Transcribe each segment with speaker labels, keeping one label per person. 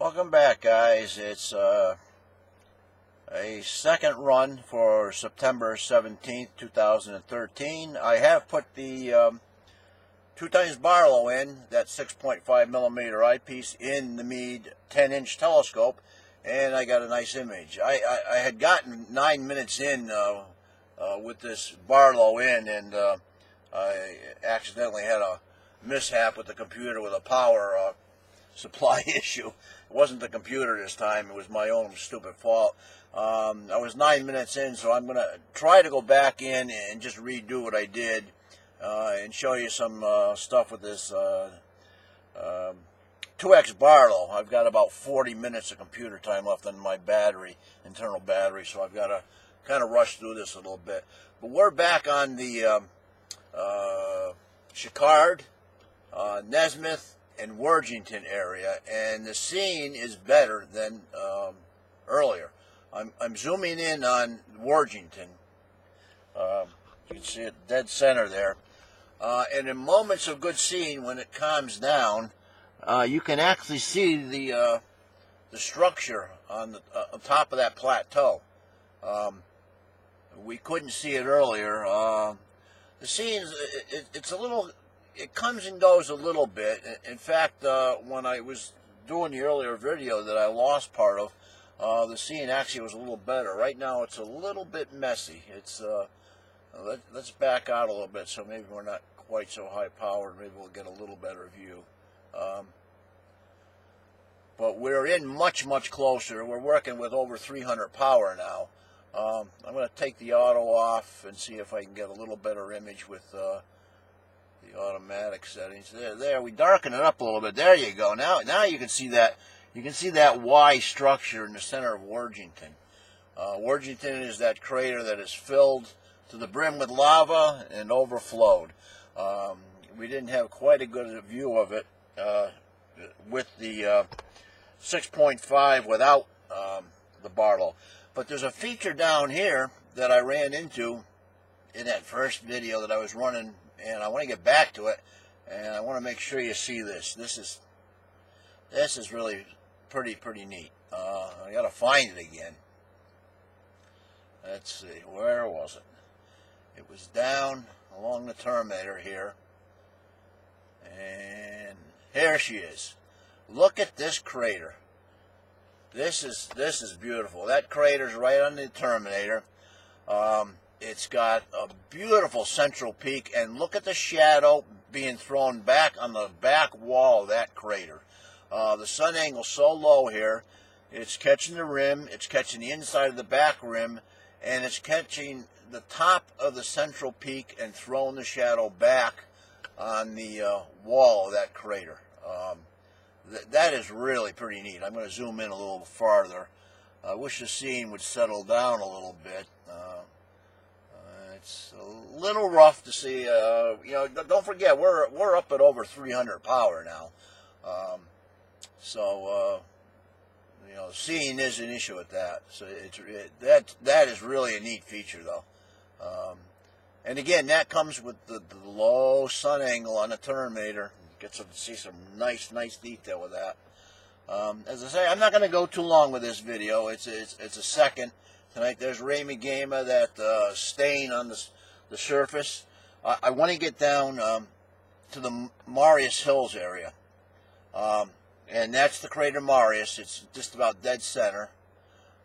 Speaker 1: Welcome back, guys. It's a second run for September 17th, 2013. I have put the 2x Barlow in, that 6.5 millimeter eyepiece, in the Meade 10-inch telescope, and I got a nice image. I had gotten 9 minutes in with this Barlow in, and I accidentally had a mishap with the computer with a power supply issue. It wasn't the computer this time, it was my own stupid fault. I was 9 minutes in, so I'm going to try to go back in and just redo what I did and show you some stuff with this 2X Barlow. I've got about 40 minutes of computer time left on my battery, internal battery, so I've got to kind of rush through this a little bit. But we're back on the Schickard, Nesmith, and Wargentin area, and the scene is better than earlier. I'm zooming in on Wargentin. You can see it dead center there. And in moments of good seeing, when it calms down, you can actually see the structure on the top of that plateau. We couldn't see it earlier. The scene, it's a little... It comes and goes a little bit. In fact, when I was doing the earlier video that I lost part of, the scene actually was a little better. Right now it's a little bit messy. It's let's back out a little bit so maybe we're not quite so high powered. Maybe we'll get a little better view. But we're in much closer. We're working with over 300 power now. I'm going to take the auto off and see if I can get a little better image with the automatic settings. There, we darken it up a little bit. There you go. Now you can see that. You can see that Y structure in the center of Wargentin. Wargentin is that crater that is filled to the brim with lava and overflowed. We didn't have quite a good view of it with the 6.5 without the Barlow. But there's a feature down here that I ran into in that first video that I was running, and I want to get back to it, and I want to make sure you see this. This is really pretty neat. I got to find it again. Let's see, where was it? It was down along the Terminator here, and here she is. Look at this crater. This is beautiful. That crater's right on the Terminator. It's got a beautiful central peak, and look at the shadow being thrown back on the back wall of that crater. The sun angle's so low here, it's catching the rim, it's catching the inside of the back rim, and it's catching the top of the central peak and throwing the shadow back on the wall of that crater. That is really pretty neat. I'm going to zoom in a little farther. I wish the scene would settle down a little bit. It's a little rough to see. You know, don't forget we're up at over 300 power now, so you know, seeing is an issue with that. So that is really a neat feature, though. And again, that comes with the low sun angle on the Terminator. Get to see some nice detail with that. As I say, I'm not going to go too long with this video. It's a second. Tonight there's reimaged, that stain on the surface. I want to get down to the Marius Hills area. And that's the crater Marius. It's just about dead center.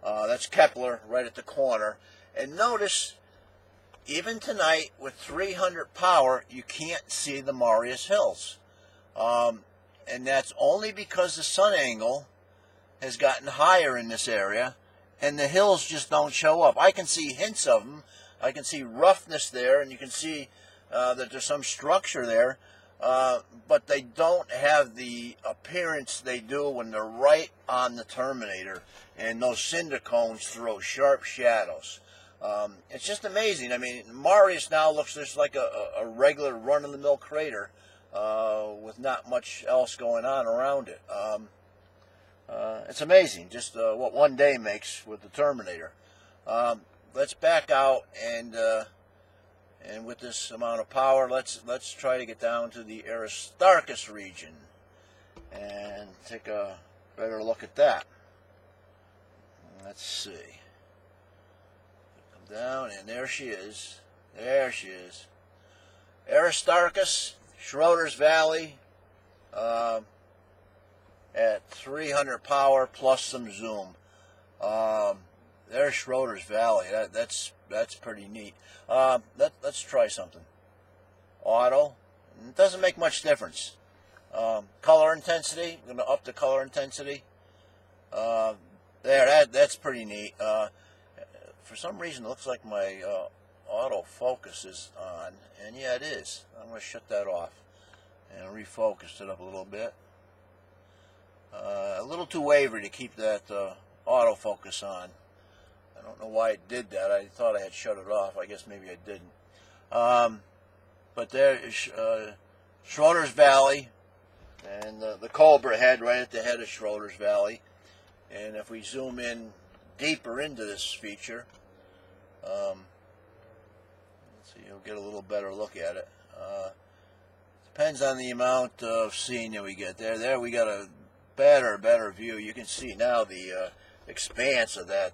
Speaker 1: That's Kepler right at the corner. And notice, even tonight with 300 power, you can't see the Marius Hills. And that's only because the sun angle has gotten higher in this area, and the hills just don't show up. I can see hints of them. I can see roughness there, and you can see that there's some structure there, but they don't have the appearance they do when they're right on the Terminator, and those cinder cones throw sharp shadows. It's just amazing. I mean, Marius now looks just like a regular run-of-the-mill crater with not much else going on around it. It's amazing just what one day makes with the Terminator. Let's back out, and with this amount of power, let's try to get down to the Aristarchus region and take a better look at that. Let's see. Come down, and there she is. There she is. Aristarchus, Schroeder's Valley, at 300 power plus some zoom. There's Schroeder's Valley. That's pretty neat. Let's try something. Auto. It doesn't make much difference. Color intensity. I'm going to up the color intensity. That's pretty neat. For some reason, it looks like my autofocus is on, and yeah, it is. I'm going to shut that off and refocus it up a little bit. A little too wavery to keep that autofocus on. I don't know why it did that. I thought I had shut it off. I guess maybe I didn't. But there is Schroeder's Valley, and the Cobra head right at the head of Schroeder's Valley. And if we zoom in deeper into this feature, let's see, you'll get a little better look at it. Depends on the amount of scene that we get there. There we got a better view. You can see now the expanse of that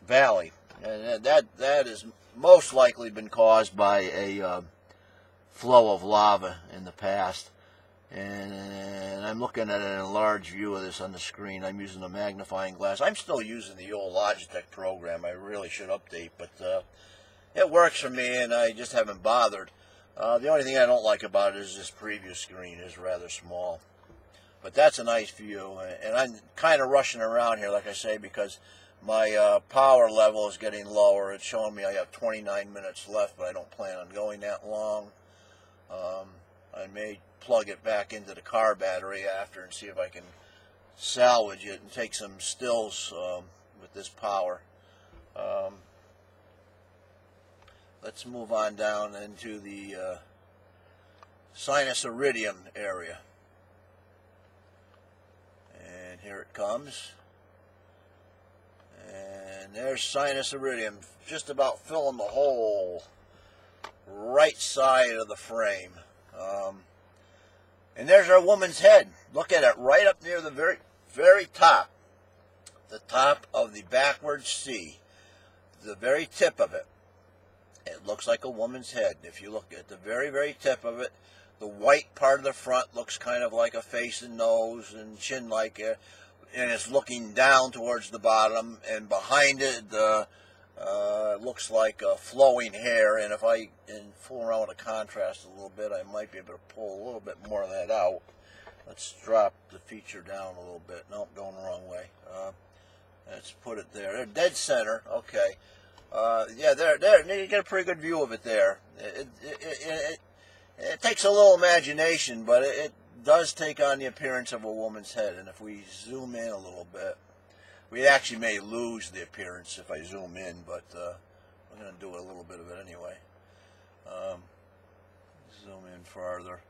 Speaker 1: valley, and that has most likely been caused by a flow of lava in the past. And I'm looking at an enlarged view of this on the screen. I'm using a magnifying glass. I'm still using the old Logitech program. I really should update, but it works for me, and I just haven't bothered. The only thing I don't like about it is this preview screen is rather small. But that's a nice view, and I'm kind of rushing around here, like I say, because my power level is getting lower. It's showing me I have 29 minutes left, but I don't plan on going that long. I may plug it back into the car battery after and see if I can salvage it and take some stills with this power. Let's move on down into the sinus iridium area. And here it comes. And there's sinus iridium, just about filling the whole right side of the frame. And there's our woman's head. Look at it, right up near the very top. The top of the backwards C. The very tip of it. It looks like a woman's head. If you look at the very tip of it, the white part of the front looks kind of like a face and nose and chin like it. And it's looking down towards the bottom, and behind it looks like flowing hair. And if I fool around with a contrast a little bit, I might be able to pull a little bit more of that out. Let's drop the feature down a little bit. Nope, going the wrong way. Let's put it there. They're dead center. Okay. Yeah, there. You get a pretty good view of it there. It takes a little imagination, but it does take on the appearance of a woman's head. And if we zoom in a little bit, we actually may lose the appearance if I zoom in, but we're going to do a little bit of it anyway. Zoom in farther.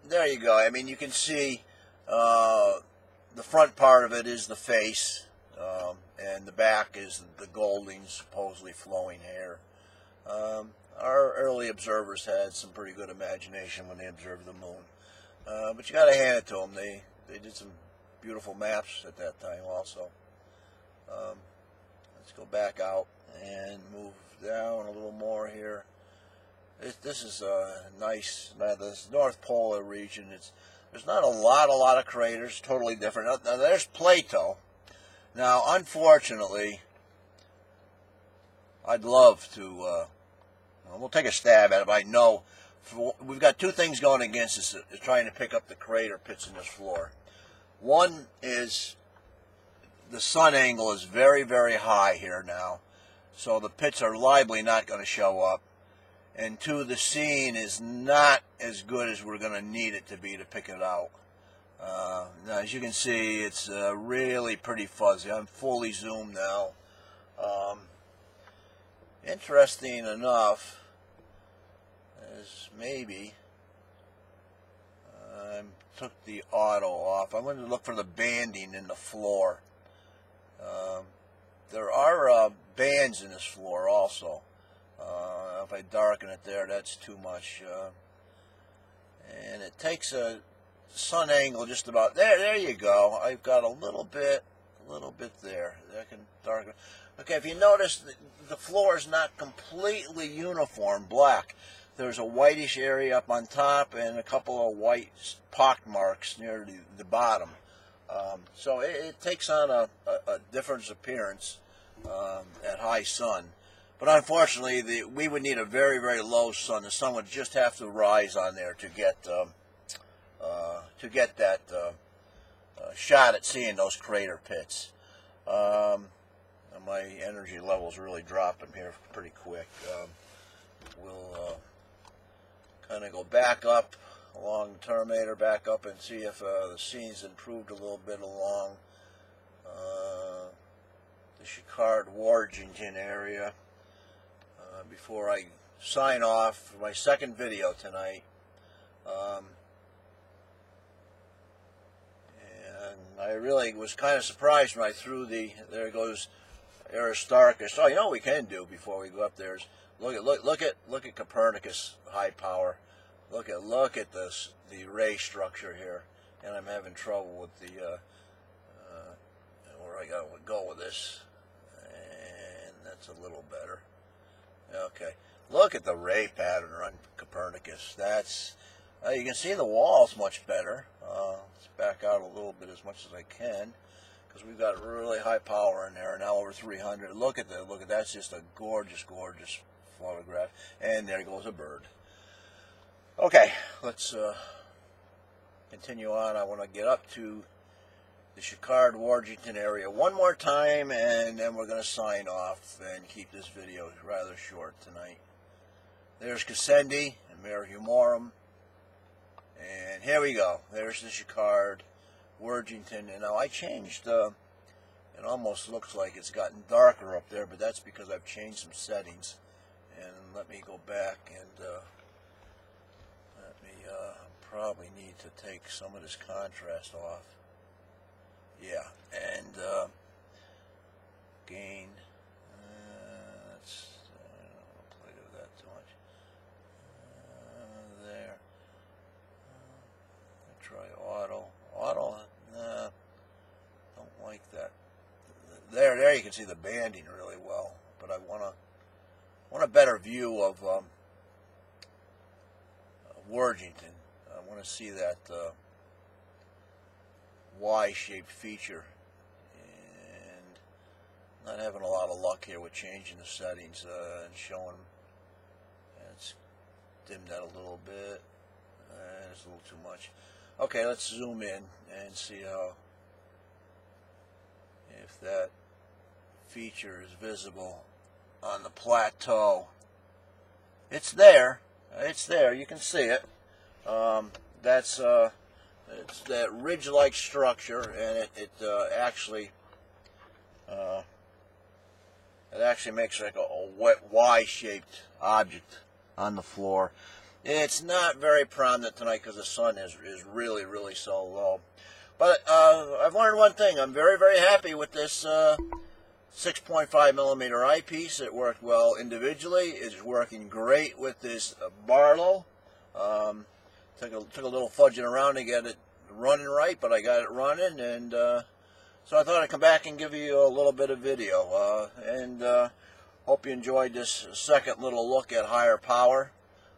Speaker 1: There you go. I mean, you can see the front part of it is the face, and the back is the Golding, supposedly flowing hair. Our early observers had some pretty good imagination when they observed the moon. But you got to hand it to them. They did some beautiful maps at that time also. Let's go back out and move down a little more here. This is nice. Now, this North Polar region, there's not a lot of craters. Totally different. Now there's Plato. Now, unfortunately, I'd love to. We'll take a stab at it. But I know we've got two things going against us. Trying to pick up the crater pits in this floor. One is the sun angle is very high here now, so the pits are liably not going to show up. And two, the scene is not as good as we're going to need it to be to pick it out. Now, as you can see, it's really pretty fuzzy. I'm fully zoomed now. Interesting enough, as maybe I took the auto off. I wanted to look for the banding in the floor. There are bands in this floor also. If I darken it there, that's too much. And it takes a sun angle just about there. There you go. I've got a little bit there. That can darken. Okay, if you notice, the floor is not completely uniform black. There's a whitish area up on top and a couple of white pock marks near the bottom. So it takes on a different appearance at high sun. But unfortunately, we would need a very, very low sun. The sun would just have to rise on there to get that shot at seeing those crater pits. My energy level's really dropping here pretty quick. We'll kind of go back up along the Terminator, back up and see if the scene's improved a little bit along the Schickard Wargentin area before I sign off for my second video tonight. And I really was kind of surprised when I threw there goes Aristarchus. Oh, you know what we can do before we go up there is look at Copernicus high power. Look at this, the ray structure here, and I'm having trouble with the where I gotta go with this, and that's a little better. Okay, look at the ray pattern on Copernicus. That's you can see the walls much better. Let's back out a little bit as much as I can, because we've got really high power in there, now over 300. Look at that's just a gorgeous, gorgeous photograph. And there goes a bird. Okay, let's continue on. I want to get up to the Schickard Wargentin area one more time, and then we're going to sign off and keep this video rather short tonight. There's Cassendi and Mare Humorum. And here we go. There's the Schickard Wargentin. And now I changed, it almost looks like it's gotten darker up there, but that's because I've changed some settings. And let me go back and probably need to take some of this contrast off. Yeah, and gain. I don't play with that too much. There. Try auto. Auto. Nah, don't like that. There you can see the banding really well. But I want a better view of Wargentin. I want to see that Y-shaped feature, and not having a lot of luck here with changing the settings and showing. Let's dim that a little bit. It's a little too much. Okay, let's zoom in and see if that feature is visible on the plateau. It's there. It's there. You can see it. It's that ridge-like structure, and it actually makes like a wet Y-shaped object on the floor. It's not very prominent tonight because the sun is really, really so low. But I've learned one thing. I'm very, very happy with this 6.5 millimeter eyepiece. It worked well individually. It's working great with this barlow. Took a little fudging around to get it running right, but I got it running, and so I thought I'd come back and give you a little bit of video. And hope you enjoyed this second little look at higher power.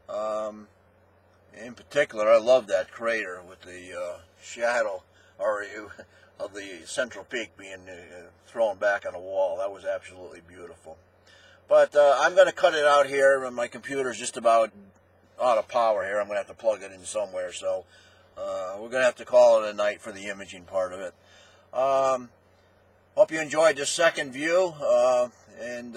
Speaker 1: In particular, I love that crater with the shadow of the central peak being thrown back on the wall. That was absolutely beautiful. But I'm going to cut it out here. My computer's just about out of power here. I'm going to have to plug it in somewhere. So we're going to have to call it a night for the imaging part of it. Hope you enjoyed this second view and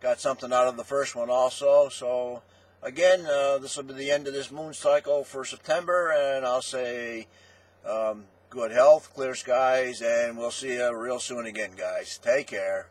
Speaker 1: got something out of the first one also. So again, this will be the end of this moon cycle for September, and I'll say good health, clear skies, and we'll see you real soon again, guys. Take care.